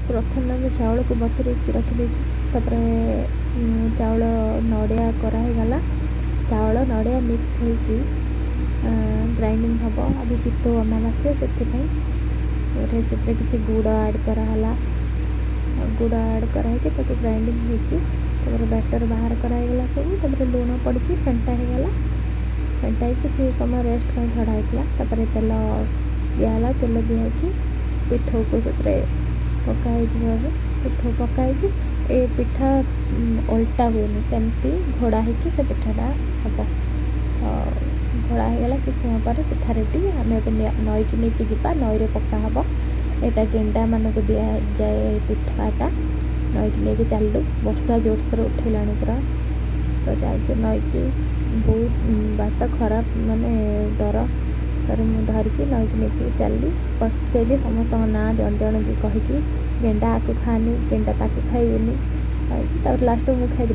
प्रथम आम चाउल को बतुरे रखी तापर चाउल नड़िया करागला चाउल नड़िया मिक्स होगी ग्राइंडिंग हम आज चित्तौ अमावास्या से किसी गुड़ ऐड कराला गुड़ ऐड कराई ग्राइंडिंग होकर बैटर बाहर करागला सब लुण पड़ फेंटा होगला फेंटा किसी समय रेस्ट पर छड़ा होता तेल दिहला तेल दिखाई पिठो को से पकाई पिठो पकाई ए पिठा उल्टा हुए सेमती घोड़ा होकर से पिठाटा हम घोड़ा होगला कि समय पर पिठा रेडी आम नई की नहीं जावा नई पका हम यहाँ गेंडा मानक दि जाए पिठाटा नई की लेकिन चलू वर्षा जोरसोर उठेला पूरा तो जाए नई की बहुत बाट खराब माने डर तर मुझे धरिकी नई की लेकिन चलली पकली समस्त ना जन जन की कहीकि गेंडा आको खानी गेंडा ताको खाइबेनी लास्ट मुझे खाई